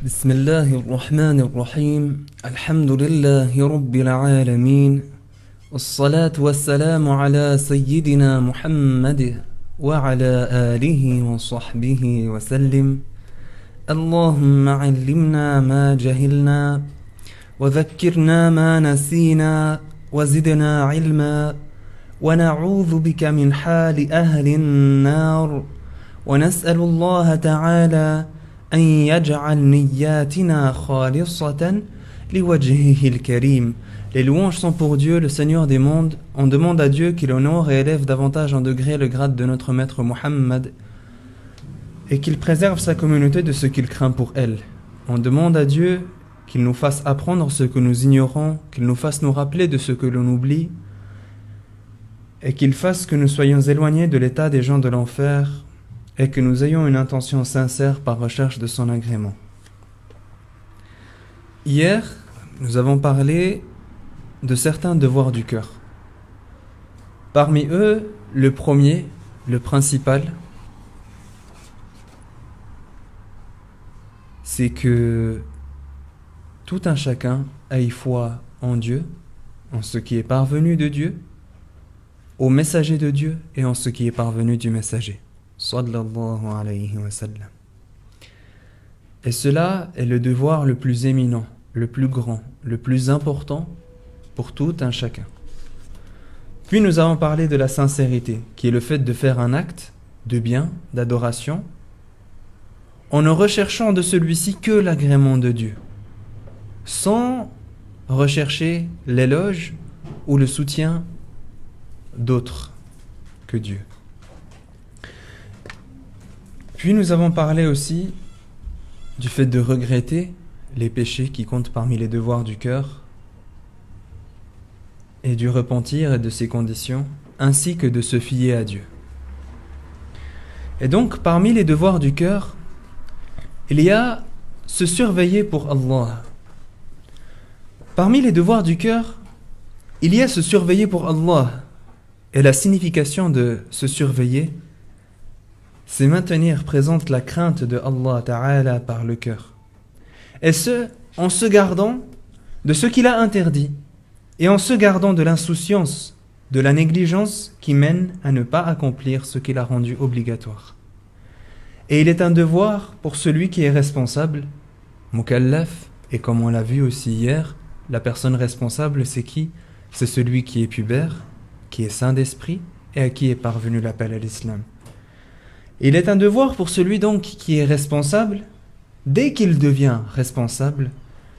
بسم الله الرحمن الرحيم الحمد لله رب العالمين والصلاة والسلام على سيدنا محمد وعلى آله وصحبه وسلم اللهم علمنا ما جهلنا وذكرنا ما نسينا وزدنا علما ونعوذ بك من حال أهل النار ونسأل الله تعالى أن يجعل نياتنا خالصة لوجهه الكريم. Les louanges sont pour Dieu, le Seigneur des mondes. On demande à Dieu qu'il honore et élève davantage en degré le grade de notre maître Muhammad et qu'il préserve sa communauté de ce qu'il craint pour elle. On demande à Dieu qu'il nous fasse apprendre ce que nous ignorons, qu'il nous fasse nous rappeler de ce que l'on oublie et qu'il fasse que nous soyons éloignés de l'état des gens de l'enfer et que nous ayons une intention sincère par recherche de son agrément. Hier, nous avons parlé de certains devoirs du cœur. Parmi eux, le premier, le principal, c'est que tout un chacun ait foi en Dieu, en ce qui est parvenu de Dieu, au messager de Dieu et en ce qui est parvenu du messager. Sallallahu alayhi wa sallam. Et cela est le devoir le plus éminent, le plus grand, le plus important pour tout un chacun. Puis nous avons parlé de la sincérité, qui est le fait de faire un acte de bien, d'adoration, en ne recherchant de celui-ci que l'agrément de Dieu, sans rechercher l'éloge ou le soutien d'autres que Dieu. Puis nous avons parlé aussi du fait de regretter les péchés qui comptent parmi les devoirs du cœur et du repentir et de ses conditions, ainsi que de se fier à Dieu. Et donc, parmi les devoirs du cœur, il y a se surveiller pour Allah. Parmi les devoirs du cœur, il y a se surveiller pour Allah. Et la signification de se surveiller, c'est maintenir présente la crainte de Allah Ta'ala par le cœur. Et ce, en se gardant de ce qu'il a interdit et en se gardant de l'insouciance, de la négligence qui mène à ne pas accomplir ce qu'il a rendu obligatoire. Et il est un devoir pour celui qui est responsable, mukallaf, et comme on l'a vu aussi hier, la personne responsable c'est qui ? C'est celui qui est pubère, qui est saint d'esprit et à qui est parvenu l'appel à l'islam. Il est un devoir pour celui donc qui est responsable, dès qu'il devient responsable,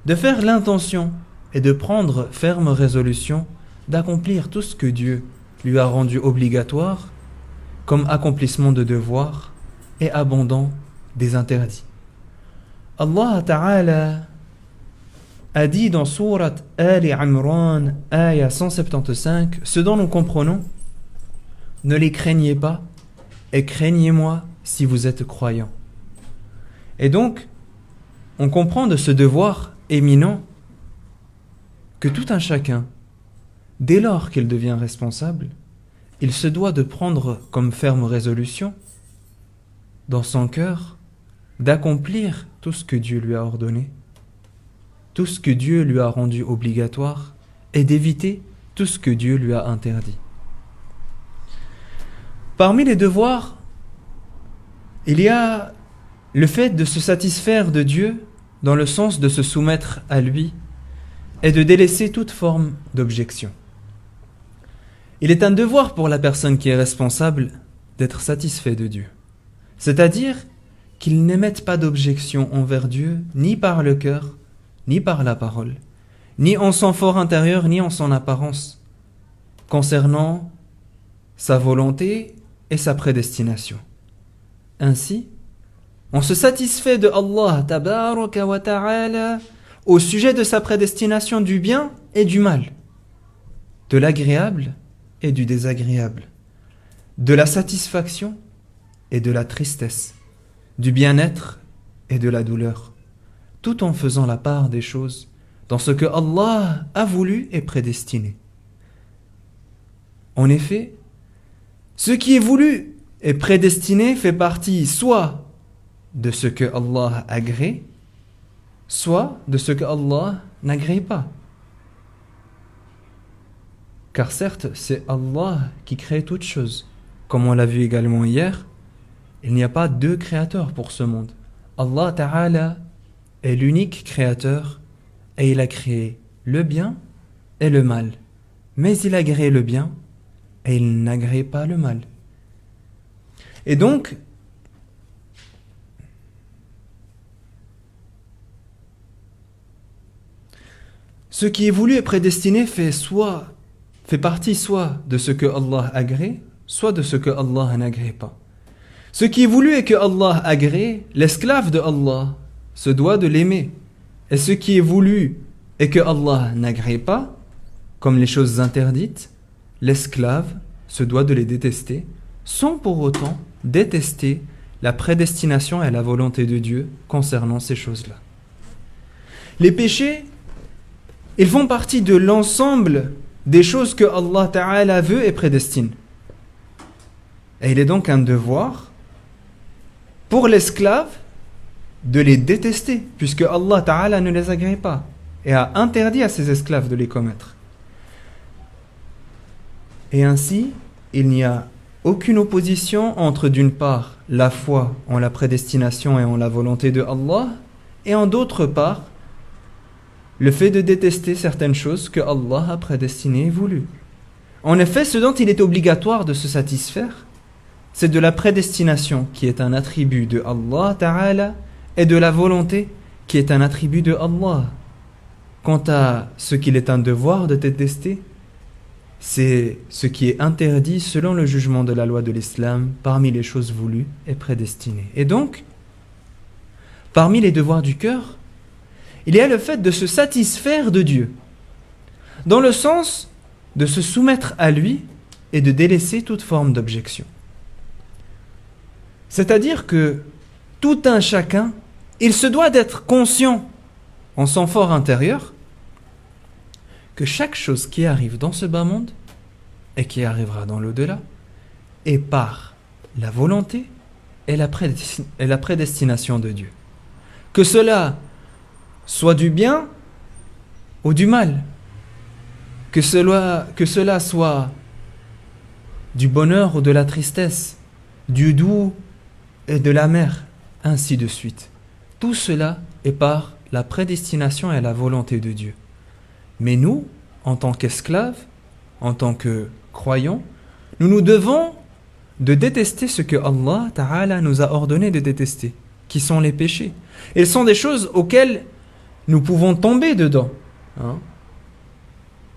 de faire l'intention et de prendre ferme résolution d'accomplir tout ce que Dieu lui a rendu obligatoire comme accomplissement de devoirs et abandon des interdits. Allah Ta'ala a dit dans sourate Ali Imran, ayah 175, ce dont nous comprenons, ne les craignez pas et craignez-moi si vous êtes croyants. Et donc, on comprend de ce devoir éminent que tout un chacun, dès lors qu'il devient responsable, il se doit de prendre comme ferme résolution dans son cœur d'accomplir tout ce que Dieu lui a ordonné, tout ce que Dieu lui a rendu obligatoire et d'éviter tout ce que Dieu lui a interdit. Parmi les devoirs, il y a le fait de se satisfaire de Dieu dans le sens de se soumettre à lui et de délaisser toute forme d'objection. Il est un devoir pour la personne qui est responsable d'être satisfait de Dieu, c'est-à-dire qu'il n'émette pas d'objection envers Dieu ni par le cœur, ni par la parole, ni en son fort intérieur, ni en son apparence, concernant sa volonté et sa prédestination. Ainsi, on se satisfait de Allah tabaraka wa ta'ala au sujet de sa prédestination du bien et du mal, de l'agréable et du désagréable, de la satisfaction et de la tristesse, du bien-être et de la douleur, tout en faisant la part des choses dans ce que Allah a voulu et prédestiné. En effet, ce qui est voulu et prédestiné fait partie soit de ce que Allah agrée, soit de ce que Allah n'agrée pas. Car certes, c'est Allah qui crée toutes choses. Comme on l'a vu également hier, il n'y a pas deux créateurs pour ce monde. Allah Ta'ala est l'unique créateur et il a créé le bien et le mal. Mais il agrée le bien et il n'agrée pas le mal. Et donc, ce qui est voulu et prédestiné fait partie soit de ce que Allah agrée, soit de ce que Allah n'agrée pas. Ce qui est voulu et que Allah agrée, l'esclave de Allah se doit de l'aimer. Et ce qui est voulu et que Allah n'agrée pas, comme les choses interdites, l'esclave se doit de les détester, sans pour autant détester la prédestination et la volonté de Dieu concernant ces choses-là. Les péchés, ils font partie de l'ensemble des choses que Allah Ta'ala veut et prédestine. Et il est donc un devoir pour l'esclave de les détester, puisque Allah Ta'ala ne les agrée pas et a interdit à ses esclaves de les commettre. Et ainsi, il n'y a aucune opposition entre d'une part la foi en la prédestination et en la volonté de Allah, et en d'autre part le fait de détester certaines choses que Allah a prédestinées et voulues. En effet, ce dont il est obligatoire de se satisfaire, c'est de la prédestination qui est un attribut de Allah Ta'ala et de la volonté qui est un attribut de Allah. Quant à ce qu'il est un devoir de détester, c'est ce qui est interdit selon le jugement de la loi de l'islam parmi les choses voulues et prédestinées. Et donc, parmi les devoirs du cœur, il y a le fait de se satisfaire de Dieu, dans le sens de se soumettre à lui et de délaisser toute forme d'objection. C'est-à-dire que tout un chacun, il se doit d'être conscient en son fort intérieur que chaque chose qui arrive dans ce bas monde et qui arrivera dans l'au-delà est par la volonté et la prédestination de Dieu. Que cela soit du bien ou du mal, que cela soit du bonheur ou de la tristesse, du doux et de l'amer, ainsi de suite. Tout cela est par la prédestination et la volonté de Dieu. Mais nous, en tant qu'esclaves, en tant que croyants, nous nous devons de détester ce que Allah Ta'ala nous a ordonné de détester, qui sont les péchés. Ils sont des choses auxquelles nous pouvons tomber dedans.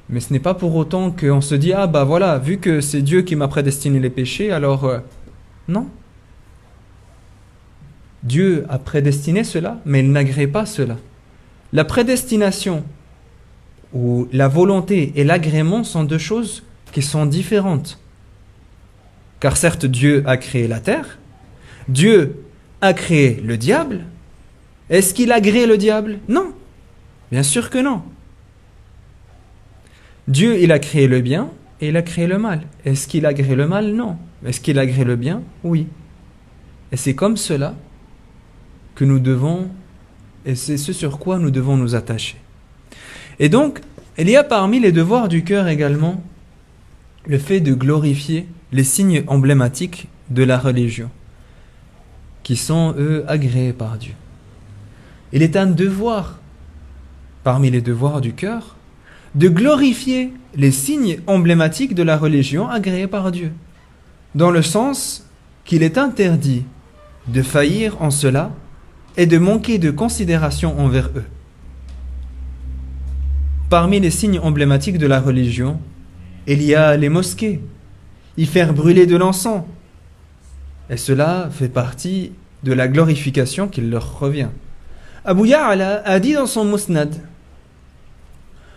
Mais ce n'est pas pour autant qu'on se dit « Ah bah voilà, vu que c'est Dieu qui m'a prédestiné les péchés, alors... Non. Dieu a prédestiné cela, mais il n'agrée pas cela. La prédestination ou la volonté et l'agrément sont deux choses qui sont différentes. Car certes, Dieu a créé la terre, Dieu a créé le diable. Est-ce qu'il agrée le diable? Non. Bien sûr que non. Dieu, il a créé le bien et il a créé le mal. Est-ce qu'il agrée le mal? Non. Est-ce qu'il agrée le bien? Oui. Et c'est comme cela que nous devons, et c'est ce sur quoi nous devons nous attacher. Et donc, il y a parmi les devoirs du cœur également le fait de glorifier les signes emblématiques de la religion, qui sont, eux, agréés par Dieu. Il est un devoir, parmi les devoirs du cœur, de glorifier les signes emblématiques de la religion agréés par Dieu, dans le sens qu'il est interdit de faillir en cela et de manquer de considération envers eux. Parmi les signes emblématiques de la religion, il y a les mosquées, y faire brûler de l'encens. Et cela fait partie de la glorification qui leur revient. Abu Ya'la a dit dans son Musnad,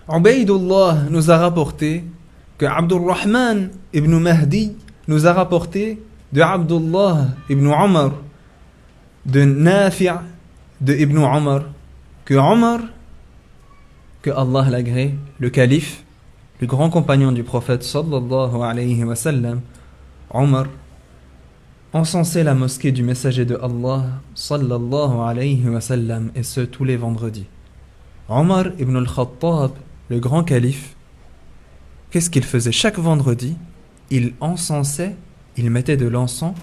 Ubaydullah nous a rapporté que Abdurrahman ibn Mahdi nous a rapporté de Abdullah ibn Omar, de Nafi' de Ibn Omar, que Omar, que Allah l'agrée, le calife, le grand compagnon du prophète sallallahu alayhi wa sallam, Omar, encensait la mosquée du messager de Allah sallallahu alayhi wa sallam, et ce tous les vendredis. Omar ibn al-Khattab, le grand calife, qu'est-ce qu'il faisait? Chaque vendredi, il encensait, il mettait de l'encens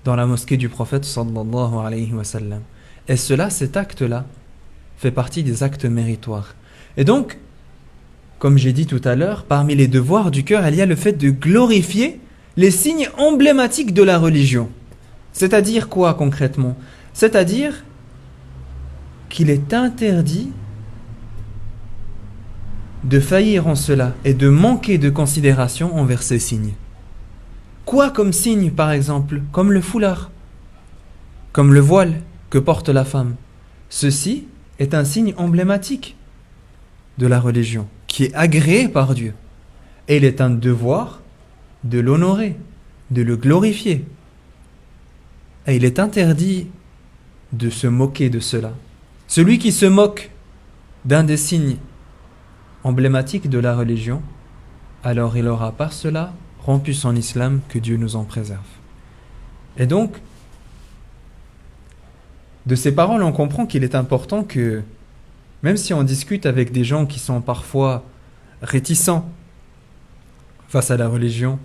dans la mosquée du prophète sallallahu alayhi wa sallam. Et cela, cet acte-là, fait partie des actes méritoires. Et donc, comme j'ai dit tout à l'heure, parmi les devoirs du cœur, il y a le fait de glorifier les signes emblématiques de la religion. C'est-à-dire quoi concrètement? C'est-à-dire qu'il est interdit de faillir en cela et de manquer de considération envers ces signes. Quoi comme signe, par exemple? Comme le foulard, comme le voile que porte la femme. Ceci est un signe emblématique de la religion, qui est agréé par Dieu. Et il est un devoir de l'honorer, de le glorifier. Et il est interdit de se moquer de cela. Celui qui se moque d'un des signes emblématiques de la religion, alors il aura par cela rompu son islam, que Dieu nous en préserve. Et donc, de ces paroles, on comprend qu'il est important que, même si on discute avec des gens qui sont parfois réticents face à la religion,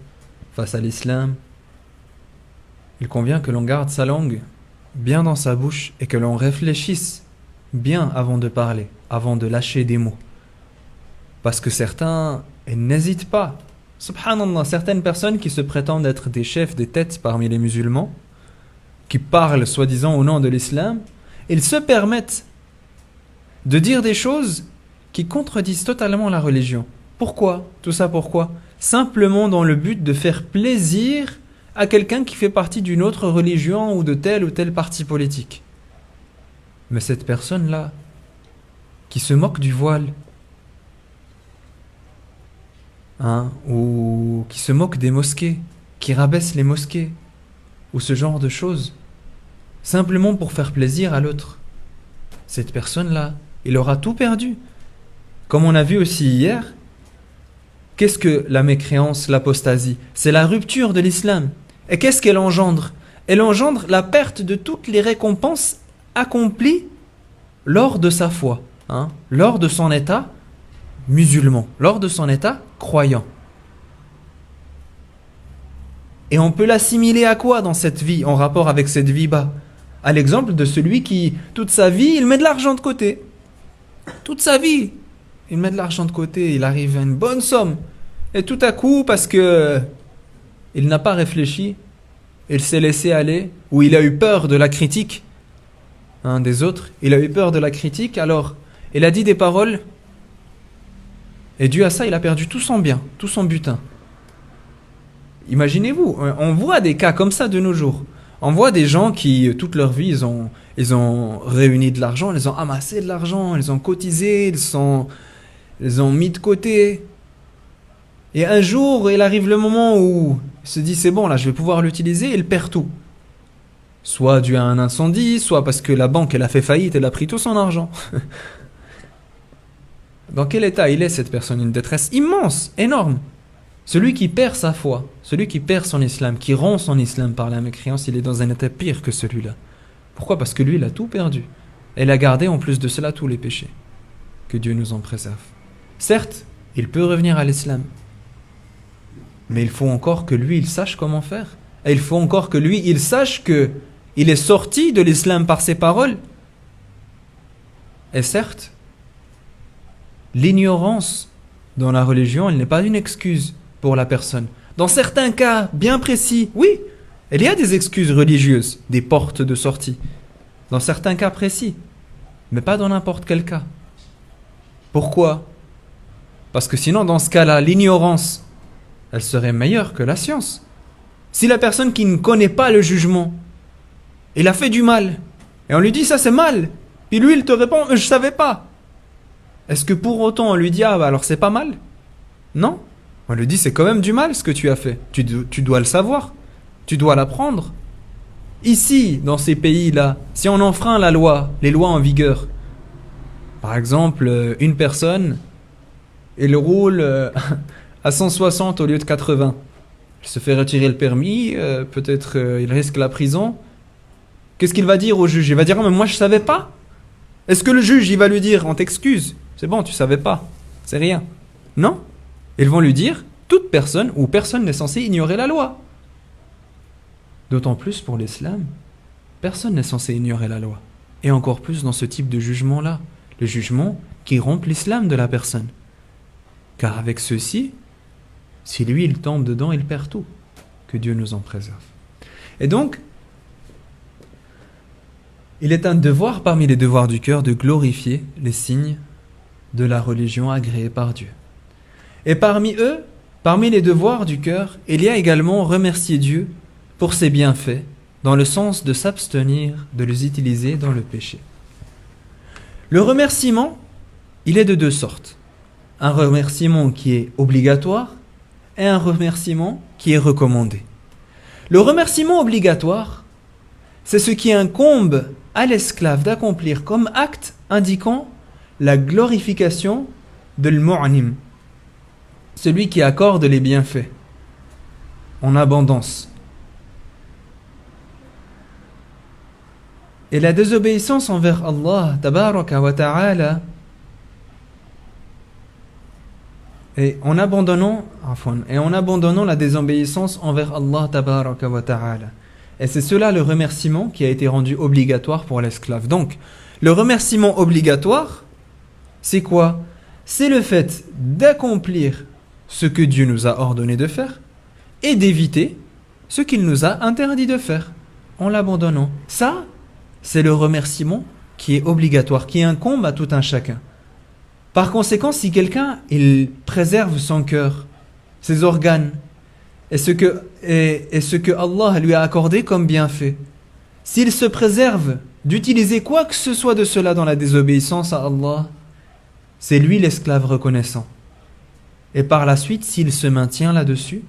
face à l'islam, il convient que l'on garde sa langue bien dans sa bouche et que l'on réfléchisse bien avant de parler, avant de lâcher des mots. Parce que certains n'hésitent pas. Subhanallah, certaines personnes qui se prétendent être des chefs, des têtes parmi les musulmans, qui parlent soi-disant au nom de l'islam, ils se permettent de dire des choses qui contredisent totalement la religion. Pourquoi? Tout ça pourquoi? Simplement dans le but de faire plaisir à quelqu'un qui fait partie d'une autre religion ou tel parti politique. Mais cette personne-là, qui se moque du voile, ou qui se moque des mosquées, qui rabaisse les mosquées, ou ce genre de choses, simplement pour faire plaisir à l'autre, cette personne-là, il aura tout perdu. Comme on a vu aussi hier, qu'est-ce que la mécréance, l'apostasie? C'est la rupture de l'islam. Et qu'est-ce qu'elle engendre? Elle engendre la perte de toutes les récompenses accomplies lors de sa foi, lors de son état musulman, lors de son état croyant. Et on peut l'assimiler à quoi dans cette vie, en rapport avec cette vie-bas? À l'exemple de celui qui, toute sa vie, il met de l'argent de côté. Toute sa vie, il met de l'argent de côté, il arrive à une bonne somme. Et tout à coup, parce que il n'a pas réfléchi, il s'est laissé aller, ou il a eu peur de la critique des autres, il a eu peur de la critique, alors il a dit des paroles, et dû à ça, il a perdu tout son bien, tout son butin. Imaginez-vous, on voit des cas comme ça de nos jours. On voit des gens qui, toute leur vie, ils ont réuni de l'argent, ils ont amassé de l'argent, ils ont cotisé, ils ont mis de côté. Et un jour, il arrive le moment où il se dit, c'est bon, là, je vais pouvoir l'utiliser, et il perd tout. Soit dû à un incendie, soit parce que la banque, elle a fait faillite, elle a pris tout son argent. Dans quel état il est, cette personne? Une détresse immense, énorme. Celui qui perd sa foi, celui qui perd son islam, qui rompt son islam par la mécréance, il est dans un état pire que celui-là. Pourquoi? Parce que lui, il a tout perdu. Et il a gardé en plus de cela tous les péchés. Que Dieu nous en préserve. Certes, il peut revenir à l'islam. Mais il faut encore que lui, il sache comment faire. Et il faut encore que lui, il sache que il est sorti de l'islam par ses paroles. Et certes, l'ignorance dans la religion, elle n'est pas une excuse pour la personne. Dans certains cas bien précis, oui, il y a des excuses religieuses, des portes de sortie. Dans certains cas précis, mais pas dans n'importe quel cas. Pourquoi? Parce que sinon, dans ce cas-là, l'ignorance, elle serait meilleure que la science. Si la personne qui ne connaît pas le jugement, il a fait du mal, et on lui dit ça c'est mal, puis lui il te répond je savais pas. Est-ce que pour autant on lui dit ah bah alors c'est pas mal? Non. On lui dit c'est quand même du mal ce que tu as fait. Tu dois le savoir. Tu dois l'apprendre. Ici, dans ces pays-là, si on enfreint la loi, les lois en vigueur, par exemple, une personne, elle roule à 160 au lieu de 80. Il se fait retirer le permis, peut-être il risque la prison. Qu'est-ce qu'il va dire au juge? Il va dire mais moi je savais pas. Est-ce que le juge, il va lui dire, on t'excuse, c'est bon, tu savais pas, c'est rien? Non. Ils vont lui dire, toute personne ou personne n'est censé ignorer la loi. D'autant plus pour l'islam, personne n'est censé ignorer la loi. Et encore plus dans ce type de jugement-là, le jugement qui rompt l'islam de la personne. Car avec ceci, si lui il tombe dedans, il perd tout. Que Dieu nous en préserve. Et donc, il est un devoir parmi les devoirs du cœur de glorifier les signes de la religion agréée par Dieu. Et parmi eux, parmi les devoirs du cœur, il y a également remercier Dieu pour ses bienfaits, dans le sens de s'abstenir de les utiliser dans le péché. Le remerciement, il est de deux sortes. Un remerciement qui est obligatoire et un remerciement qui est recommandé. Le remerciement obligatoire, c'est ce qui incombe à l'esclave d'accomplir comme acte indiquant la glorification de l'mu'anim, celui qui accorde les bienfaits en abondance. Et la désobéissance envers Allah tabaraka wa ta'ala, et en abandonnant la désobéissance envers Allah tabaraka wa ta'ala. Et c'est cela le remerciement qui a été rendu obligatoire pour l'esclave. Donc, le remerciement obligatoire, c'est quoi? C'est le fait d'accomplir ce que Dieu nous a ordonné de faire et d'éviter ce qu'il nous a interdit de faire en l'abandonnant. Ça, c'est le remerciement qui est obligatoire, qui incombe à tout un chacun. Par conséquent, si quelqu'un il préserve son cœur, ses organes, et ce que Allah lui a accordé comme bienfait, s'il se préserve d'utiliser quoi que ce soit de cela dans la désobéissance à Allah, c'est lui l'esclave reconnaissant. Et par la suite, s'il se maintient là-dessus,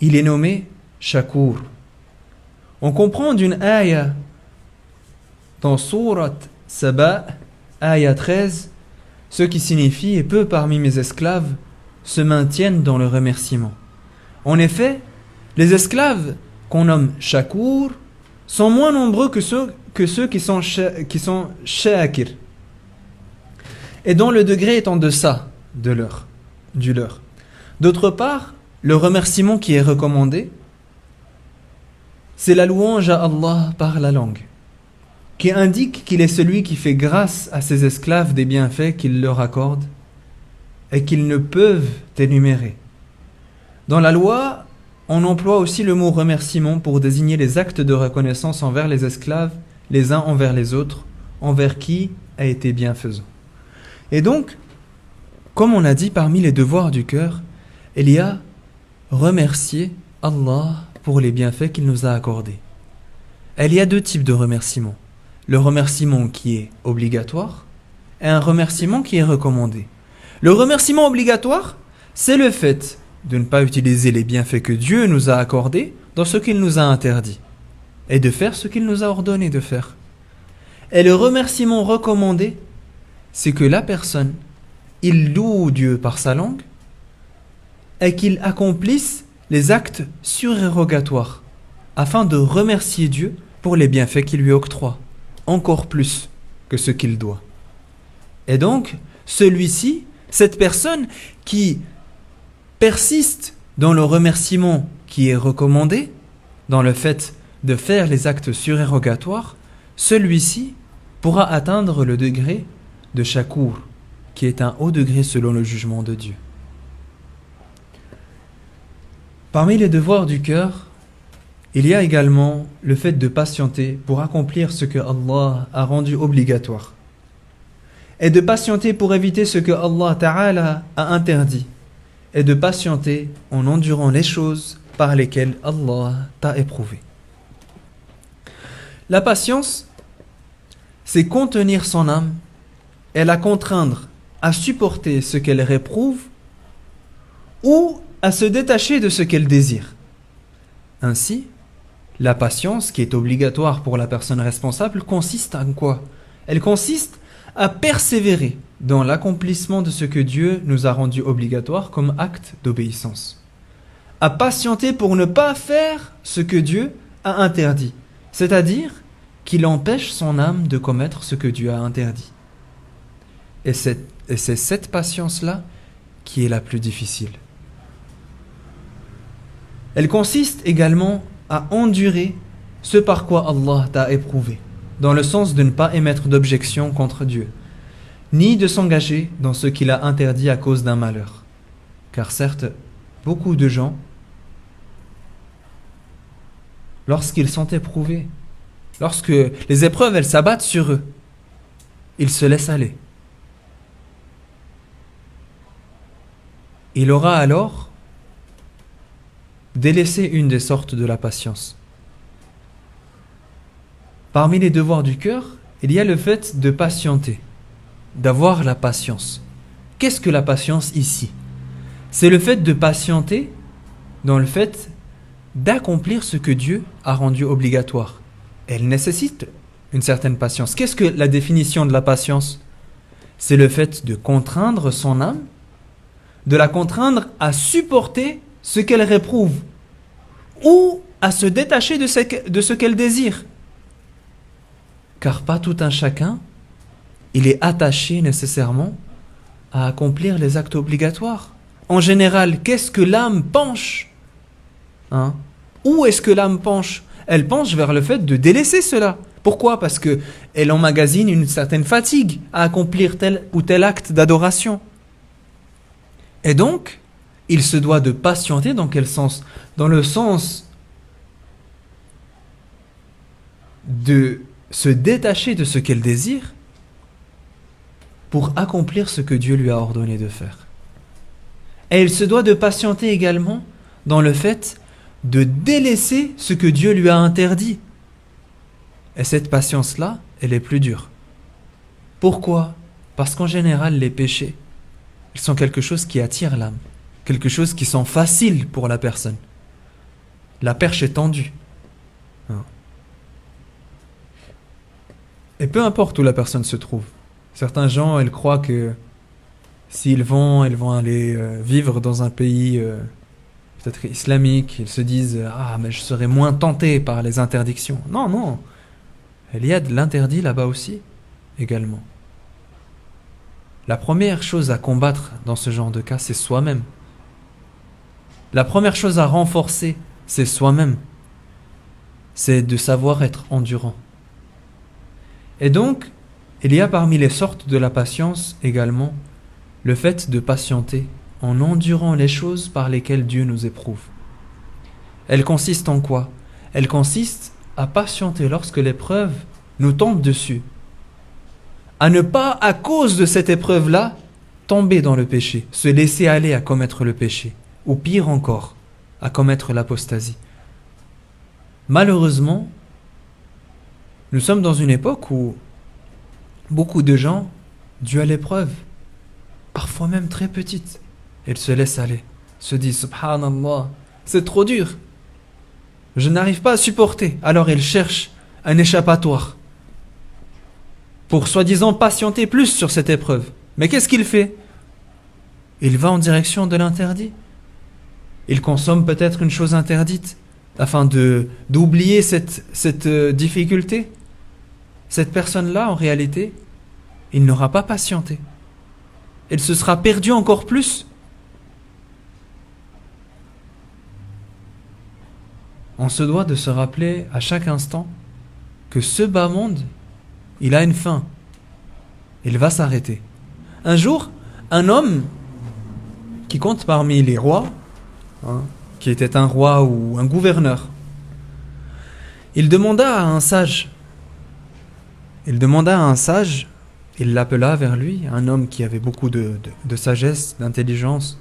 il est nommé Shakur. On comprend d'une ayah dans Surat Saba, ayah 13, ce qui signifie « Et peu parmi mes esclaves se maintiennent dans le remerciement ». En effet, les esclaves qu'on nomme Shakur sont moins nombreux que ceux qui sont Shakir, et dont le degré est en deçà du leur. D'autre part, le remerciement qui est recommandé, c'est la louange à Allah par la langue, qui indique qu'il est celui qui fait grâce à ses esclaves des bienfaits qu'il leur accorde et qu'ils ne peuvent énumérer. Dans la loi, on emploie aussi le mot remerciement pour désigner les actes de reconnaissance envers les esclaves, les uns envers les autres, envers qui a été bienfaisant. Et donc, comme on a dit, parmi les devoirs du cœur, il y a remercier Allah pour les bienfaits qu'il nous a accordés. Il y a deux types de remerciements. Le remerciement qui est obligatoire et un remerciement qui est recommandé. Le remerciement obligatoire, c'est le fait de ne pas utiliser les bienfaits que Dieu nous a accordés dans ce qu'il nous a interdit et de faire ce qu'il nous a ordonné de faire. Et le remerciement recommandé, c'est que la personne, il loue Dieu par sa langue et qu'il accomplisse les actes surérogatoires afin de remercier Dieu pour les bienfaits qu'il lui octroie, encore plus que ce qu'il doit. Et donc, celui-ci, cette personne qui persiste dans le remerciement qui est recommandé, dans le fait de faire les actes surérogatoires, celui-ci pourra atteindre le degré de Shakur, qui est un haut degré selon le jugement de Dieu. Parmi les devoirs du cœur, il y a également le fait de patienter pour accomplir ce que Allah a rendu obligatoire et de patienter pour éviter ce que Allah Ta'ala a interdit et de patienter en endurant les choses par lesquelles Allah t'a éprouvé. La patience, c'est contenir son âme et la contraindre à supporter ce qu'elle réprouve ou à se détacher de ce qu'elle désire. Ainsi, la patience, qui est obligatoire pour la personne responsable, consiste en quoi? Elle consiste à persévérer dans l'accomplissement de ce que Dieu nous a rendu obligatoire comme acte d'obéissance. À patienter pour ne pas faire ce que Dieu a interdit, c'est-à-dire qu'il empêche son âme de commettre ce que Dieu a interdit. Et c'est cette patience-là qui est la plus difficile. Elle consiste également à endurer ce par quoi Allah t'a éprouvé, dans le sens de ne pas émettre d'objection contre Dieu, ni de s'engager dans ce qu'il a interdit à cause d'un malheur. Car certes, beaucoup de gens, lorsqu'ils sont éprouvés, lorsque les épreuves elles s'abattent sur eux, ils se laissent aller. Il aura alors délaissé une des sortes de la patience. Parmi les devoirs du cœur, il y a le fait de patienter, d'avoir la patience. Qu'est-ce que la patience ici? C'est le fait de patienter dans le fait d'accomplir ce que Dieu a rendu obligatoire. Elle nécessite une certaine patience. Qu'est-ce que la définition de la patience? C'est le fait de contraindre son âme, de la contraindre à supporter ce qu'elle réprouve ou à se détacher de ce qu'elle désire. Car pas tout un chacun, il est attaché nécessairement à accomplir les actes obligatoires. En général, qu'est-ce que l'âme penche? Où est-ce que l'âme penche? Elle penche vers le fait de délaisser cela. Pourquoi? Parce qu'elle emmagasine une certaine fatigue à accomplir tel ou tel acte d'adoration. Et donc, il se doit de patienter dans quel sens? Dans le sens de se détacher de ce qu'elle désire pour accomplir ce que Dieu lui a ordonné de faire. Et il se doit de patienter également dans le fait de délaisser ce que Dieu lui a interdit. Et cette patience-là, elle est plus dure. Pourquoi? Parce qu'en général, les péchés, ils sont quelque chose qui attire l'âme, quelque chose qui sont faciles pour la personne. La perche est tendue. Et peu importe où la personne se trouve. Certains gens, ils croient que s'ils vont aller vivre dans un pays peut-être islamique, ils se disent « Ah, mais je serai moins tenté par les interdictions. » Non, non. Il y a de l'interdit là-bas aussi, également. La première chose à combattre dans ce genre de cas, c'est soi-même. La première chose à renforcer, c'est soi-même. C'est de savoir être endurant. Et donc, il y a parmi les sortes de la patience également le fait de patienter en endurant les choses par lesquelles Dieu nous éprouve. Elle consiste en quoi? Elle consiste à patienter lorsque l'épreuve nous tombe dessus. À ne pas, à cause de cette épreuve-là, tomber dans le péché, se laisser aller à commettre le péché, ou pire encore, à commettre l'apostasie. Malheureusement, nous sommes dans une époque où beaucoup de gens, dû à l'épreuve, parfois même très petite, ils se laissent aller, se disent « Subhanallah, c'est trop dur, je n'arrive pas à supporter ». Alors ils cherchent un échappatoire pour soi-disant patienter plus sur cette épreuve. Mais qu'est-ce qu'il fait? Il va en direction de l'interdit. Il consomme peut-être une chose interdite afin d'oublier cette difficulté. Cette personne-là, en réalité, il n'aura pas patienté. Il se sera perdu encore plus. On se doit de se rappeler à chaque instant que ce bas monde, il a une fin. Il va s'arrêter. Un jour, un homme qui compte parmi les rois, qui était un roi ou un gouverneur, il demanda à un sage, il l'appela vers lui, un homme qui avait beaucoup de sagesse, d'intelligence,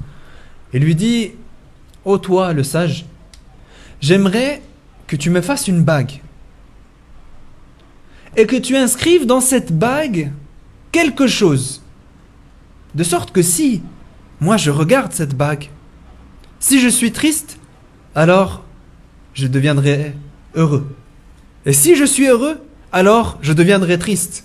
et lui dit « Ô toi, le sage, j'aimerais que tu me fasses une bague et que tu inscrives dans cette bague quelque chose, de sorte que si moi je regarde cette bague, si je suis triste, alors je deviendrai heureux. Et si je suis heureux, alors je deviendrai triste. »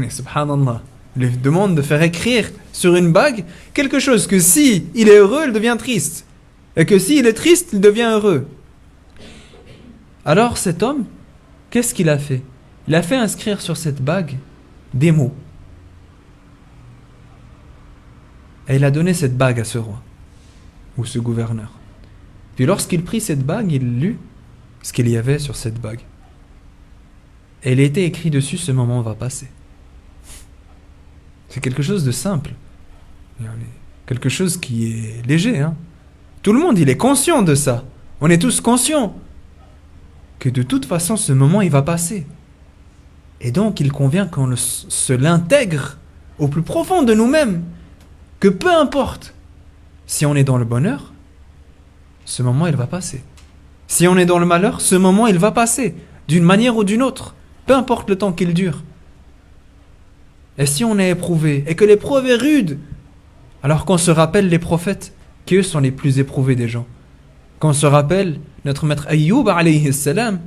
Subhanallah. Il lui demande de faire écrire sur une bague quelque chose que si il est heureux, il devient triste. Et que s'il est triste, il devient heureux. Alors cet homme, qu'est-ce qu'il a fait? il a fait inscrire sur cette bague des mots. Et il a donné cette bague à ce roi, ou ce gouverneur. Puis lorsqu'il prit cette bague, il lut ce qu'il y avait sur cette bague. Et il était écrit dessus, ce moment va passer. C'est quelque chose de simple. Quelque chose qui est léger. Hein. Tout le monde, il est conscient de ça. On est tous conscients que de toute façon, ce moment, il va passer. Et donc, il convient qu'on se l'intègre au plus profond de nous-mêmes. Que peu importe, si on est dans le bonheur, ce moment, il va passer. Si on est dans le malheur, ce moment, il va passer. D'une manière ou d'une autre. Peu importe le temps qu'il dure. Et si on est éprouvé, et que l'épreuve est rude, alors qu'on se rappelle les prophètes, qui eux sont les plus éprouvés des gens. Qu'on se rappelle notre maître Ayyub alayhi salam,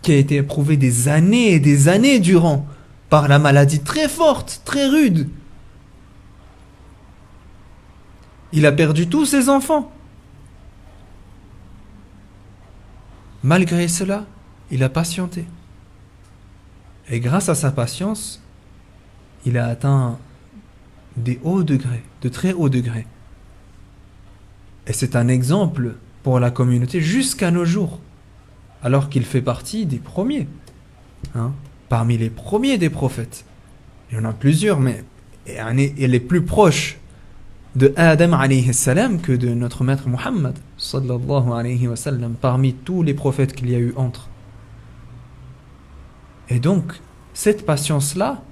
qui a été éprouvé des années et des années durant, par la maladie très forte, très rude. Il a perdu tous ses enfants. Malgré cela, il a patienté. Et grâce à sa patience, il a atteint des hauts degrés, de très hauts degrés. Et c'est un exemple pour la communauté jusqu'à nos jours, alors qu'il fait partie des premiers, hein, parmi les premiers des prophètes. Il y en a plusieurs, mais il est plus proche de Adam alayhi salam que de notre maître Muhammad sallallahu alayhi wa sallam, parmi tous les prophètes qu'il y a eu entre. Et donc, cette patience-là,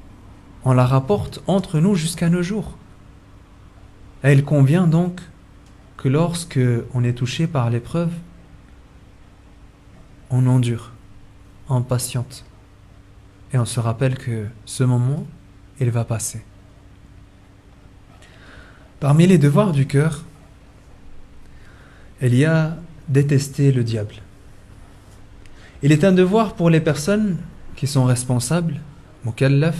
on la rapporte entre nous jusqu'à nos jours. Et il convient donc que lorsque on est touché par l'épreuve, on endure, on patiente. Et on se rappelle que ce moment, il va passer. Parmi les devoirs du cœur, il y a détester le diable. Il est un devoir pour les personnes qui sont responsables, mukallaf.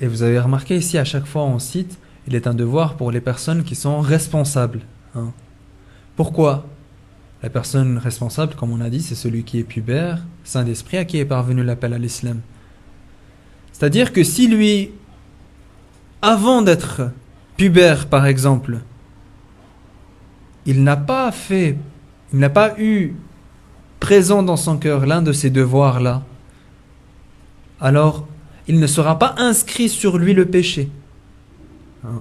Et vous avez remarqué ici, à chaque fois on cite, il est un devoir pour les personnes qui sont responsables. Hein. Pourquoi ? La personne responsable, comme on a dit, c'est celui qui est pubère, saint d'esprit, à qui est parvenu l'appel à l'islam. C'est-à-dire que si lui, avant d'être pubère par exemple, il n'a pas eu présent dans son cœur l'un de ces devoirs-là, alors il ne sera pas inscrit sur lui le péché. Hein.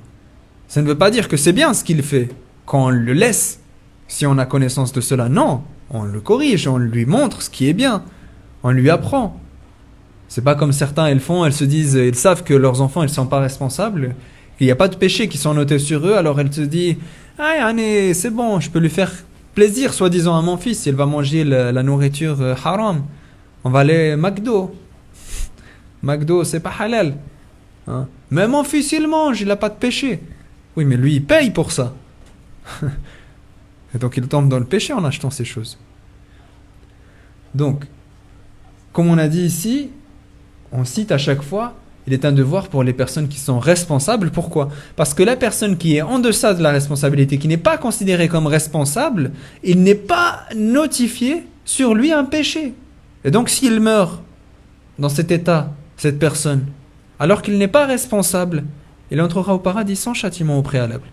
Ça ne veut pas dire que c'est bien ce qu'il fait quand on le laisse, si on a connaissance de cela. Non, on le corrige, on lui montre ce qui est bien, on lui apprend. C'est pas comme certains ils font, ils savent que leurs enfants ils sont pas responsables, qu'il n'y a pas de péché qui sont notés sur eux, alors elle se dit ah c'est bon, je peux lui faire plaisir soi-disant à mon fils, il va manger la nourriture haram, on va aller McDo c'est pas halal, hein? Mais mon fils il mange, il a pas de péché. Oui mais lui il paye pour ça. Et donc il tombe dans le péché en achetant ces choses. Donc comme on a dit ici, on cite à chaque fois, il est un devoir pour les personnes qui sont responsables. Pourquoi ? Parce que la personne qui est en deçà de la responsabilité, qui n'est pas considérée comme responsable, il n'est pas notifié sur lui un péché. Et donc s'il meurt dans cet état, cette personne, alors qu'il n'est pas responsable, il entrera au paradis sans châtiment au préalable.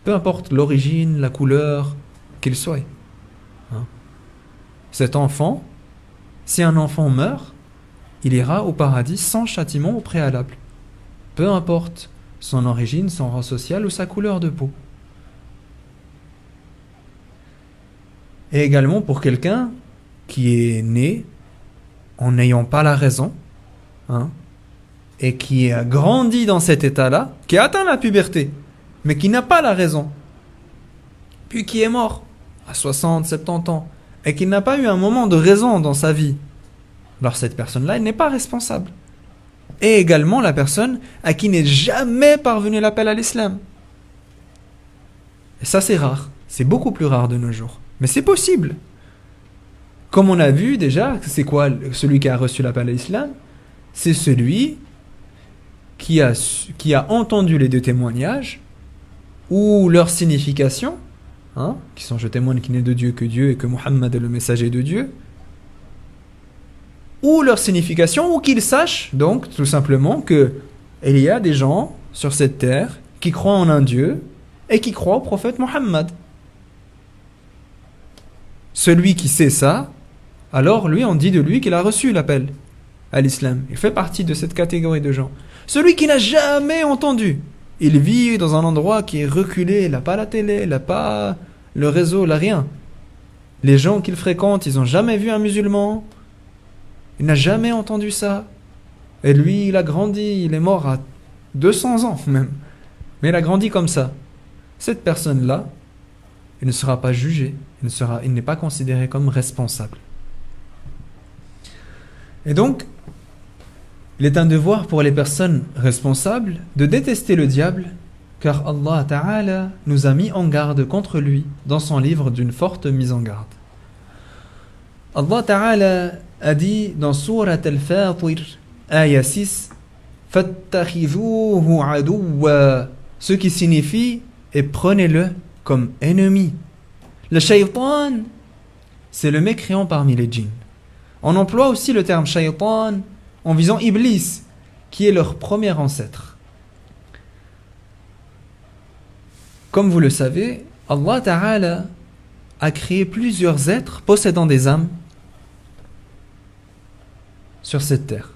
Peu importe l'origine, la couleur, qu'il soit. Hein ? Cet enfant, si un enfant meurt, il ira au paradis sans châtiment au préalable. Peu importe son origine, son rang social ou sa couleur de peau. Et également pour quelqu'un qui est né en n'ayant pas la raison, hein, et qui a grandi dans cet état-là, qui a atteint la puberté, mais qui n'a pas la raison, puis qui est mort à 60, 70 ans, et qui n'a pas eu un moment de raison dans sa vie, alors cette personne-là, elle n'est pas responsable. Et également la personne à qui n'est jamais parvenu l'appel à l'islam. Et ça c'est rare, c'est beaucoup plus rare de nos jours. Mais c'est possible. Comme on a vu déjà, c'est quoi celui qui a reçu l'appel à l'islam ? C'est celui qui a entendu les deux témoignages, ou leur signification, hein, qui sont je témoigne qu'il n'est de Dieu que Dieu et que Muhammad est le messager de Dieu, ou leur signification, ou qu'ils sachent donc tout simplement que il y a des gens sur cette terre qui croient en un Dieu et qui croient au prophète Mohammed. Celui qui sait ça, alors lui on dit de lui qu'il a reçu l'appel à l'islam. Il fait partie de cette catégorie de gens. Celui qui n'a jamais entendu, il vit dans un endroit qui est reculé, il n'a pas la télé, il n'a pas le réseau, il n'a rien. Les gens qu'il fréquente, ils n'ont jamais vu un musulman, il n'a jamais entendu ça. Et lui, il a grandi, il est mort à 200 ans même. Mais il a grandi comme ça. Cette personne-là, il ne sera pas jugé, il n'est pas considéré comme responsable. Et donc, il est un devoir pour les personnes responsables de détester le diable, car Allah Ta'ala nous a mis en garde contre lui dans son livre d'une forte mise en garde. Allah Ta'ala a dit dans Surat Al-Fatir, Ayah 6, Fattakhidhuhu aduwwa, ce qui signifie et prenez-le comme ennemi. Le shaytan, c'est le mécréant parmi les djinns. On emploie aussi le terme shaytan en visant Iblis, qui est leur premier ancêtre. Comme vous le savez, Allah Ta'ala a créé plusieurs êtres possédant des âmes sur cette terre,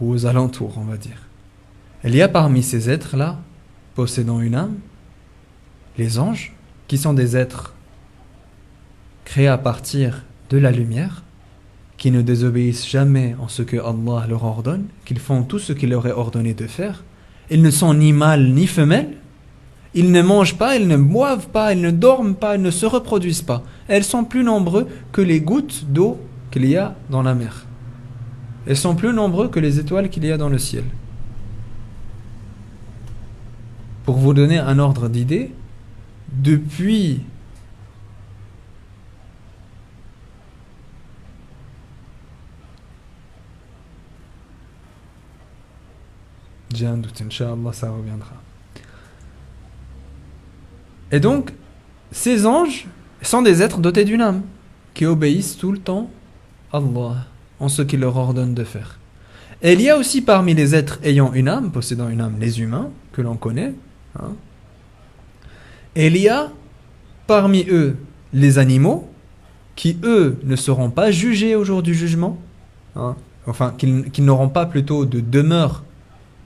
ou aux alentours, on va dire. Il y a parmi ces êtres-là, possédant une âme, les anges, qui sont des êtres créés à partir de la lumière, qui ne désobéissent jamais en ce que Allah leur ordonne, qu'ils font tout ce qu'il leur est ordonné de faire. Ils ne sont ni mâles ni femelles, ils ne mangent pas, ils ne boivent pas, ils ne dorment pas, ils ne se reproduisent pas. Elles sont plus nombreux que les gouttes d'eau qu'il y a dans la mer. Elles sont plus nombreux que les étoiles qu'il y a dans le ciel. Pour vous donner un ordre d'idée, depuis j'ai un doute, Inch'Allah, ça reviendra. Et donc, ces anges sont des êtres dotés d'une âme, qui obéissent tout le temps à Allah, en ce qu'il leur ordonne de faire. Et il y a aussi parmi les êtres ayant une âme, possédant une âme, les humains, que l'on connaît. Et il y a parmi eux les animaux, qui eux ne seront pas jugés au jour du jugement, qui n'auront pas plutôt de demeure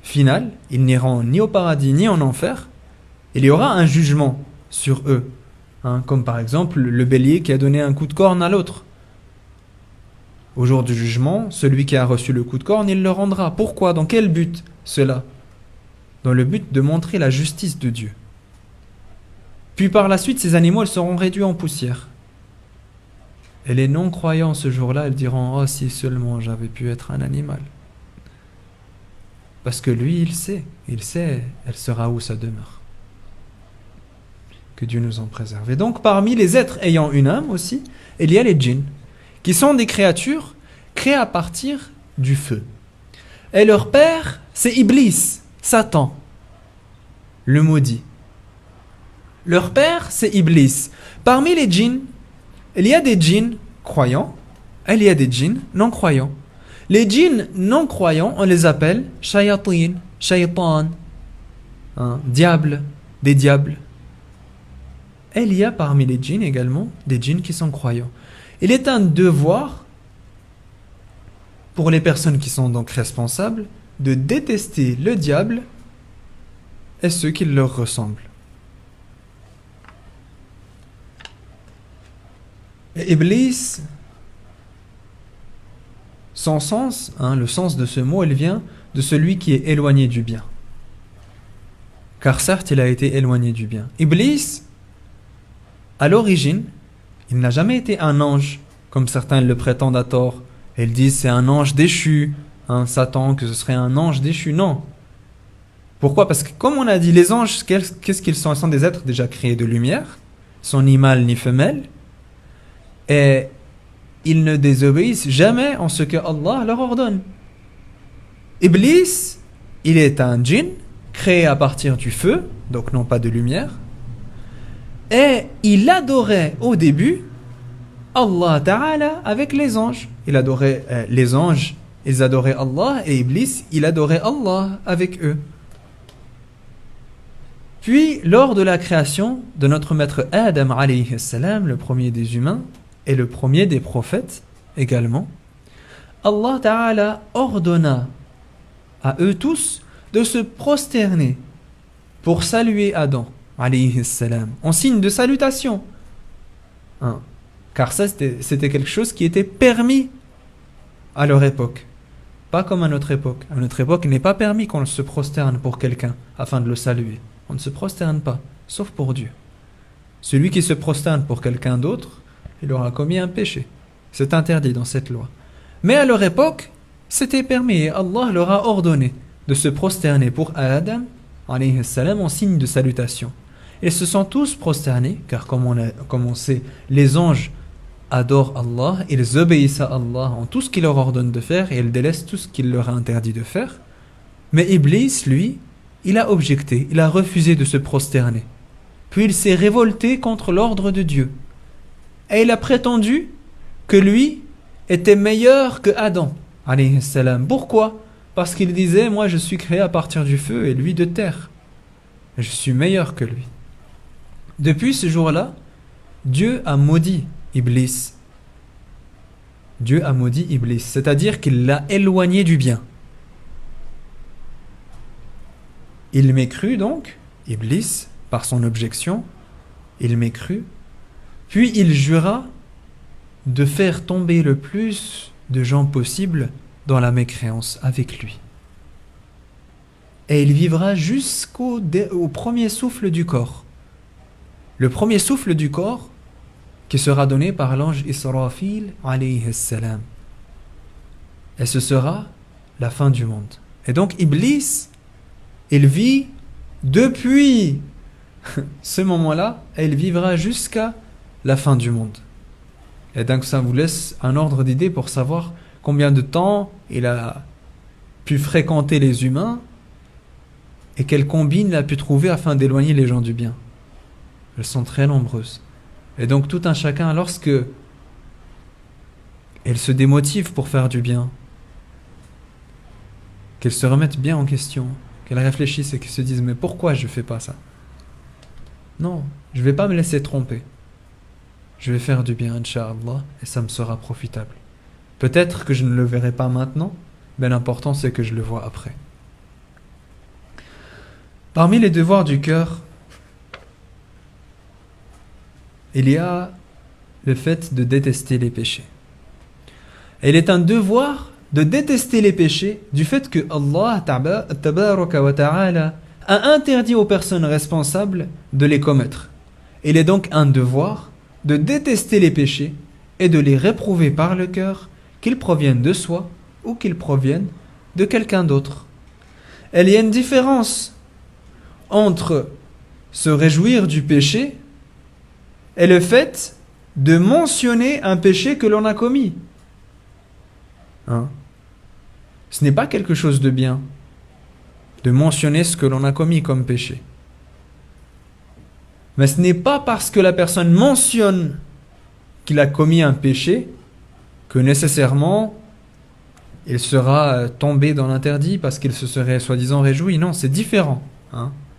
finale, ils n'iront ni au paradis ni en enfer. Il y aura un jugement sur eux, comme par exemple le bélier qui a donné un coup de corne à l'autre. Au jour du jugement, celui qui a reçu le coup de corne, il le rendra. Pourquoi? Dans quel but cela? Dans le but de montrer la justice de Dieu. Puis par la suite, ces animaux ils seront réduits en poussière. Et les non-croyants ce jour-là, ils diront « Oh, si seulement j'avais pu être un animal ». Parce que lui, il sait, elle sera où sa demeure. Que Dieu nous en préserve. Et donc, parmi les êtres ayant une âme aussi, il y a les djinns, qui sont des créatures créées à partir du feu. Et leur père, c'est Iblis, Satan, le maudit. Leur père, c'est Iblis. Parmi les djinns, il y a des djinns croyants, et il y a des djinns non-croyants. Les djinns non-croyants, on les appelle shayatin, shaytan, diable, des diables. Et il y a parmi les djinns également des djinns qui sont croyants. Il est un devoir pour les personnes qui sont donc responsables de détester le diable et ceux qui leur ressemblent. Et Iblis, son sens, le sens de ce mot, il vient de celui qui est éloigné du bien. Car certes, il a été éloigné du bien. Iblis, à l'origine, il n'a jamais été un ange, comme certains le prétendent à tort. Ils disent c'est un ange déchu, Satan, que ce serait un ange déchu. Non. Pourquoi? Parce que comme on a dit, les anges, qu'est-ce qu'ils sont? Ils sont des êtres déjà créés de lumière, ils sont ni mâles ni femelles, et ils ne désobéissent jamais en ce que Allah leur ordonne. Iblis, il est un djinn, créé à partir du feu, donc non pas de lumière, et il adorait au début Allah Ta'ala avec les anges. Il adorait les anges, ils adoraient Allah, et Iblis, il adorait Allah avec eux. Puis, lors de la création de notre maître Adam alayhi salam, le premier des humains et le premier des prophètes également, Allah Ta'ala ordonna à eux tous de se prosterner pour saluer Adam alayhi salam en signe de salutation. Hein. Car ça, c'était quelque chose qui était permis à leur époque. Pas comme à notre époque. À notre époque, il n'est pas permis qu'on se prosterne pour quelqu'un afin de le saluer. On ne se prosterne pas, sauf pour Dieu. Celui qui se prosterne pour quelqu'un d'autre, il aura commis un péché. C'est interdit dans cette loi. Mais à leur époque, c'était permis et Allah leur a ordonné de se prosterner pour Adam alayhi salam en signe de salutation. Ils se sont tous prosternés, car comme on sait, les anges adorent Allah, ils obéissent à Allah en tout ce qu'il leur ordonne de faire et ils délaissent tout ce qu'il leur a interdit de faire. Mais Iblis, lui, il a objecté, il a refusé de se prosterner. Puis il s'est révolté contre l'ordre de Dieu. Et il a prétendu que lui était meilleur que Adam alayhi salam. Pourquoi? Parce qu'il disait, moi je suis créé à partir du feu et lui de terre. Je suis meilleur que lui. Depuis ce jour-là, Dieu a maudit Iblis. Dieu a maudit Iblis, c'est-à-dire qu'il l'a éloigné du bien. Il mécrut donc, Iblis, par son objection, il mécrut, puis il jura de faire tomber le plus de gens possible dans la mécréance avec lui. Et il vivra jusqu'au premier souffle du corps. Le premier souffle du corps qui sera donné par l'ange Israfil alayhi salam. Et ce sera la fin du monde. Et donc Iblis, il vit depuis ce moment-là et il vivra jusqu'à la fin du monde. Et donc ça vous laisse un ordre d'idée pour savoir combien de temps il a pu fréquenter les humains et quelles combines il a pu trouver afin d'éloigner les gens du bien. Elles sont très nombreuses. Et donc tout un chacun, lorsque il se démotive pour faire du bien, qu'il se remette bien en question, qu'il réfléchisse et qu'il se dise mais pourquoi je ne fais pas ça? Non, je ne vais pas me laisser tromper. Je vais faire du bien, Inch'Allah, et ça me sera profitable. Peut-être que je ne le verrai pas maintenant, mais l'important c'est que je le vois après. Parmi les devoirs du cœur, il y a le fait de détester les péchés. Et il est un devoir de détester les péchés du fait que Allah tabaraka wa ta'ala a interdit aux personnes responsables de les commettre. Il est donc un devoir de détester les péchés et de les réprouver par le cœur, qu'ils proviennent de soi ou qu'ils proviennent de quelqu'un d'autre. Et il y a une différence entre se réjouir du péché et le fait de mentionner un péché que l'on a commis. Ce n'est pas quelque chose de bien de mentionner ce que l'on a commis comme péché. Mais ce n'est pas parce que la personne mentionne qu'il a commis un péché que nécessairement il sera tombé dans l'interdit parce qu'il se serait soi-disant réjoui. Non, c'est différent.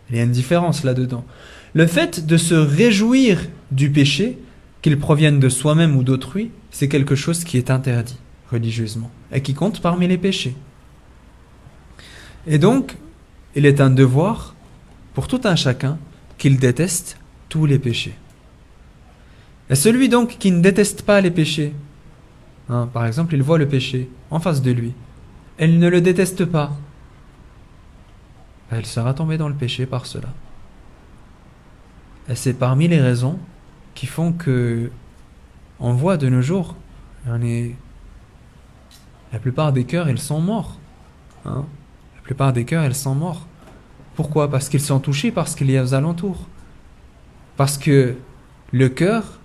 Il y a une différence là-dedans. Le fait de se réjouir du péché, qu'il provienne de soi-même ou d'autrui, c'est quelque chose qui est interdit religieusement et qui compte parmi les péchés. Et donc, il est un devoir pour tout un chacun qu'il déteste tous les péchés. Et celui donc qui ne déteste pas les péchés, par exemple, il voit le péché en face de lui, et il ne le déteste pas, il sera tombé dans le péché par cela. Et c'est parmi les raisons qui font que on voit de nos jours, la plupart des cœurs, ils sont morts. La plupart des cœurs, ils sont morts. Pourquoi? Parce qu'ils sont touchés par ce qu'il y a aux alentours. Parce que le cœur,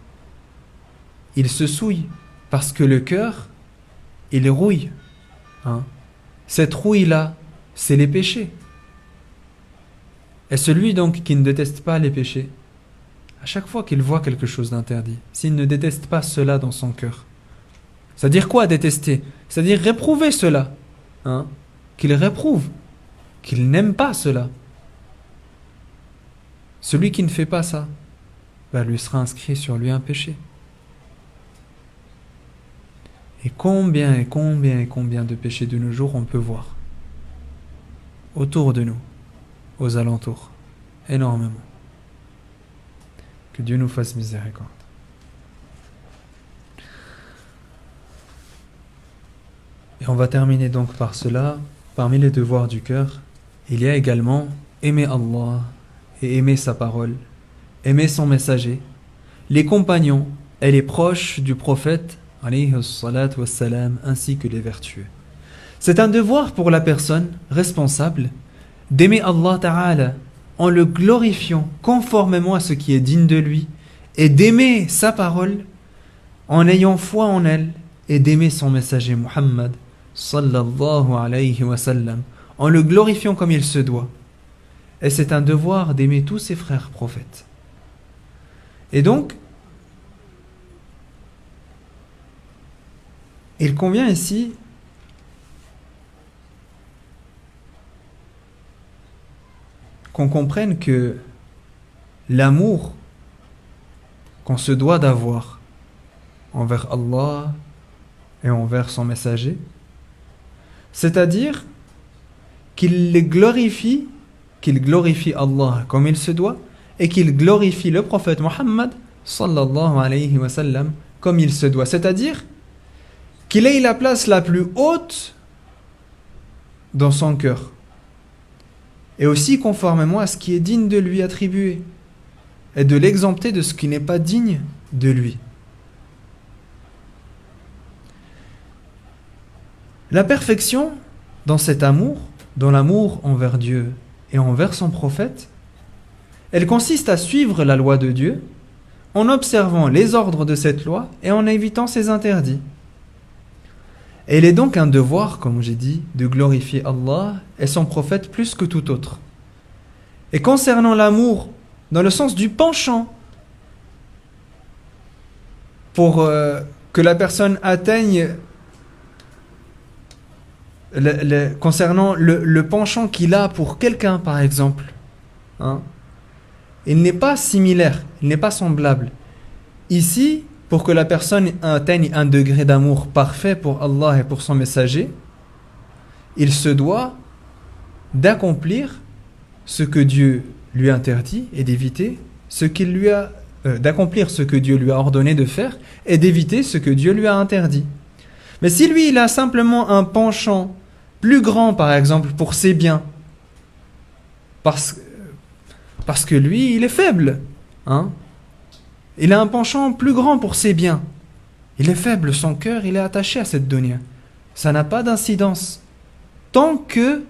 il se souille. Parce que le cœur, il rouille. Cette rouille-là, c'est les péchés. Et celui donc qui ne déteste pas les péchés, à chaque fois qu'il voit quelque chose d'interdit, s'il ne déteste pas cela dans son cœur. C'est-à-dire quoi détester? C'est-à-dire réprouver cela. Hein? Qu'il réprouve, qu'il n'aime pas cela. Celui qui ne fait pas ça, lui sera inscrit sur lui un péché. Et combien de péchés de nos jours on peut voir autour de nous, aux alentours, énormément. Que Dieu nous fasse miséricorde. Et on va terminer donc par cela. Parmi les devoirs du cœur, il y a également aimer Allah et aimer sa parole, aimer son messager, les compagnons et les proches du prophète alayhi salatu wassalam, ainsi que les vertueux. C'est un devoir pour la personne responsable d'aimer Allah Ta'ala en le glorifiant conformément à ce qui est digne de lui et d'aimer sa parole en ayant foi en elle et d'aimer son messager Muhammad sallallahu alayhi wa sallam en le glorifiant comme il se doit. Et c'est un devoir d'aimer tous ses frères prophètes. Et donc, il convient ici qu'on comprenne que l'amour qu'on se doit d'avoir envers Allah et envers son messager, c'est-à-dire qu'il glorifie Allah comme il se doit et qu'il glorifie le prophète Muhammad sallallahu alayhi wa sallam comme il se doit, c'est-à-dire qu'il ait la place la plus haute dans son cœur et aussi conformément à ce qui est digne de lui attribuer et de l'exempter de ce qui n'est pas digne de lui. La perfection dans cet amour, dans l'amour envers Dieu et envers son prophète, elle consiste à suivre la loi de Dieu en observant les ordres de cette loi et en évitant ses interdits. Et il est donc un devoir, comme j'ai dit, de glorifier Allah et son prophète plus que tout autre. Et concernant l'amour, dans le sens du penchant, pour que la personne atteigne, concernant le penchant qu'il a pour quelqu'un, par exemple, hein, il n'est pas similaire, il n'est pas semblable. Ici, pour que la personne atteigne un degré d'amour parfait pour Allah et pour son messager, il se doit d'accomplir ce que Dieu lui interdit et d'éviter ce qu'il lui a d'accomplir ce que Dieu lui a ordonné de faire et d'éviter ce que Dieu lui a interdit. Mais si lui il a simplement un penchant plus grand, par exemple, pour ses biens, parce que lui il est faible, hein? Il a un penchant plus grand pour ses biens. Il est faible, son cœur, il est attaché à cette dunya. Ça n'a pas d'incidence. Tant que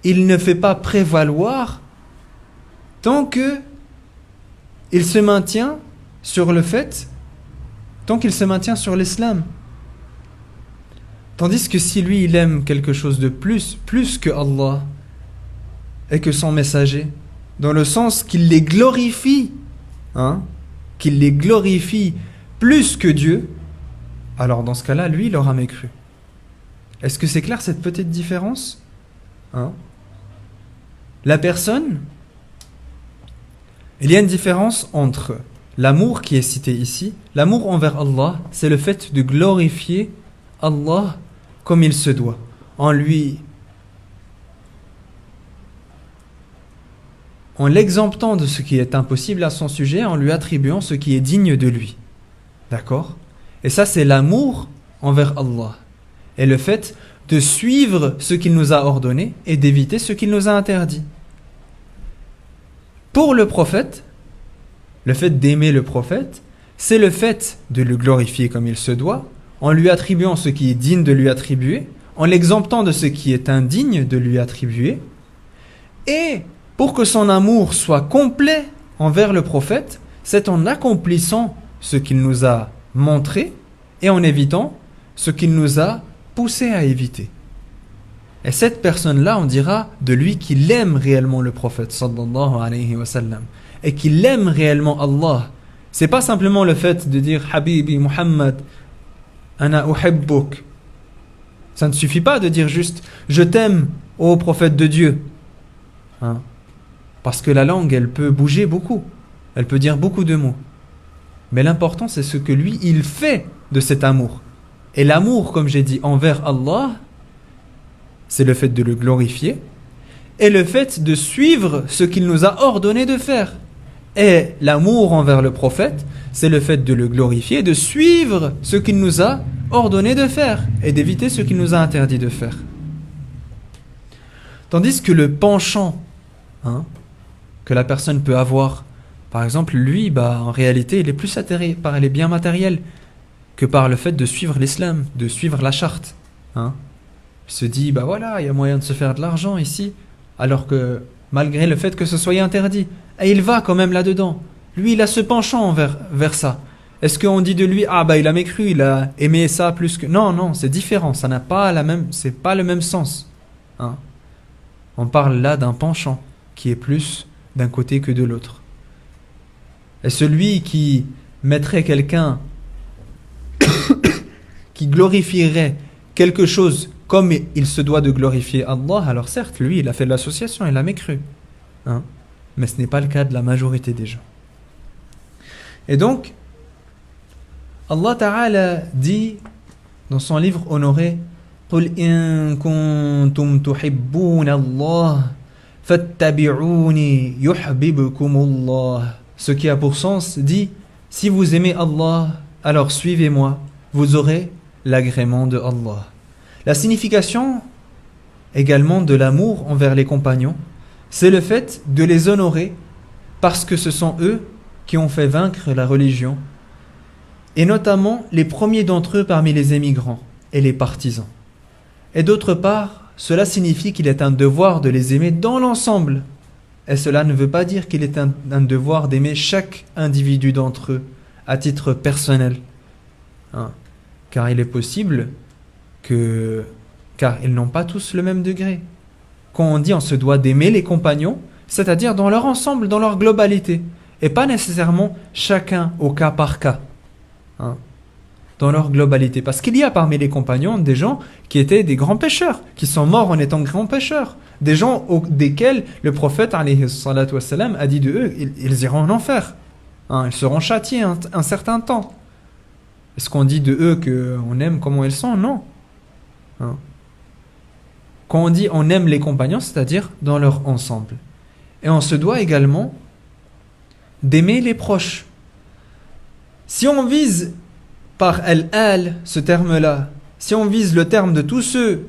il ne fait pas prévaloir, tant que il se maintient sur le fait, tant qu'il se maintient sur l'islam. Tandis que si lui, il aime quelque chose de plus que Allah et que son messager, dans le sens qu'il les glorifie, hein, qu'il les glorifie plus que Dieu, alors dans ce cas-là, lui, il aura mécru. Est-ce que c'est clair cette petite différence, hein? La personne, il y a une différence entre l'amour qui est cité ici. L'amour envers Allah, c'est le fait de glorifier Allah comme il se doit, en l'exemptant de ce qui est impossible à son sujet, en lui attribuant ce qui est digne de lui. D'accord? Et ça, c'est l'amour envers Allah. Et le fait de suivre ce qu'il nous a ordonné et d'éviter ce qu'il nous a interdit. Pour le prophète, le fait d'aimer le prophète, c'est le fait de le glorifier comme il se doit, en lui attribuant ce qui est digne de lui attribuer, en l'exemptant de ce qui est indigne de lui attribuer, et pour que son amour soit complet envers le prophète, c'est en accomplissant ce qu'il nous a montré et en évitant ce qu'il nous a poussé à éviter. Et cette personne-là, on dira de lui qu'il aime réellement le prophète sallallahu alayhi wa sallam. et qu'il aime réellement Allah. C'est pas simplement le fait de dire Habibi Muhammad, ana uhibbuk. Ça ne suffit pas de dire juste je t'aime, ô prophète de Dieu. Hein? Parce que la langue, elle peut bouger beaucoup. Elle peut dire beaucoup de mots. Mais l'important, c'est ce que lui, il fait de cet amour. Et l'amour, comme j'ai dit, envers Allah, c'est le fait de le glorifier et le fait de suivre ce qu'il nous a ordonné de faire. Et l'amour envers le prophète, c'est le fait de le glorifier, de suivre ce qu'il nous a ordonné de faire et d'éviter ce qu'il nous a interdit de faire. Tandis que le penchant que la personne peut avoir, par exemple, lui, en réalité, il est plus attiré par les biens matériels que par le fait de suivre l'islam, de suivre la charte. Il se dit, voilà, il y a moyen de se faire de l'argent ici, alors que malgré le fait que ce soit interdit, et il va quand même là-dedans. Lui, il a ce penchant vers ça. Est-ce qu'on dit de lui, il a mécru, il a aimé ça plus que... Non, c'est différent, ça n'a pas c'est pas le même sens. On parle là d'un penchant qui est plus d'un côté que de l'autre. Et celui qui mettrait quelqu'un, qui glorifierait quelque chose comme il se doit de glorifier Allah, alors certes, lui, il a fait de l'association, il a mécru. Mais ce n'est pas le cas de la majorité des gens. Et donc, Allah Ta'ala dit dans son livre honoré, قُلْ إِن كُنْتُمْ تُحِبُّونَ اللَّهَ فَاتَّبِعُونِي يُحْبِبْكُمُ اللَّهُ. Ce qui a pour sens dit, si vous aimez Allah, alors suivez-moi, vous aurez l'agrément de Allah. La signification également de l'amour envers les compagnons, c'est le fait de les honorer parce que ce sont eux qui ont fait vaincre la religion, et notamment les premiers d'entre eux parmi les émigrants et les partisans. Et d'autre part, cela signifie qu'il est un devoir de les aimer dans l'ensemble. Et cela ne veut pas dire qu'il est un devoir d'aimer chaque individu d'entre eux à titre personnel. Car il est possible car ils n'ont pas tous le même degré. Quand on dit on se doit d'aimer les compagnons, c'est-à-dire dans leur ensemble, dans leur globalité, et pas nécessairement chacun au cas par cas. Dans leur globalité. Parce qu'il y a parmi les compagnons des gens qui étaient des grands pécheurs, qui sont morts en étant grands pécheurs. Des gens desquels le prophète alayhi salatu wassalam, a dit de eux, ils iront en enfer. Ils seront châtiés un certain temps. Est-ce qu'on dit de eux qu'on aime comment ils sont? Non. Quand on dit on aime les compagnons, c'est-à-dire dans leur ensemble. Et on se doit également d'aimer les proches. Si on vise par al-al, ce terme-là, si on vise le terme de tous ceux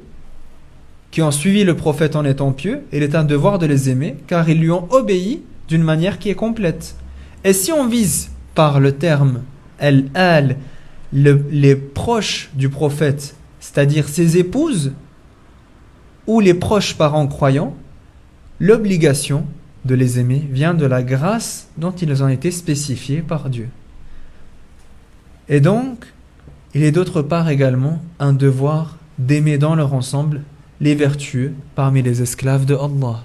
qui ont suivi le prophète en étant pieux, il est un devoir de les aimer, car ils lui ont obéi d'une manière qui est complète. Et si on vise par le terme al-al, les proches du prophète, c'est-à-dire ses épouses, ou les proches parents croyants, l'obligation de les aimer vient de la grâce dont ils ont été spécifiés par Dieu. Et donc, il est d'autre part également un devoir d'aimer dans leur ensemble les vertueux parmi les esclaves de Allah.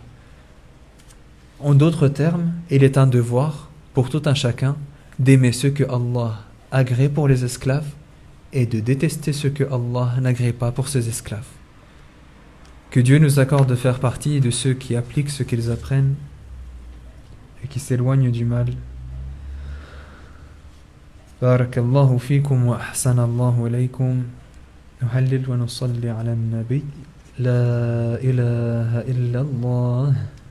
En d'autres termes, il est un devoir pour tout un chacun d'aimer ce que Allah agrée pour les esclaves et de détester ce que Allah n'agrée pas pour ses esclaves. Que Dieu nous accorde de faire partie de ceux qui appliquent ce qu'ils apprennent et qui s'éloignent du mal. بارك الله فيكم وأحسن الله إليكم. نهلل ونصلي على النبي لا إله إلا الله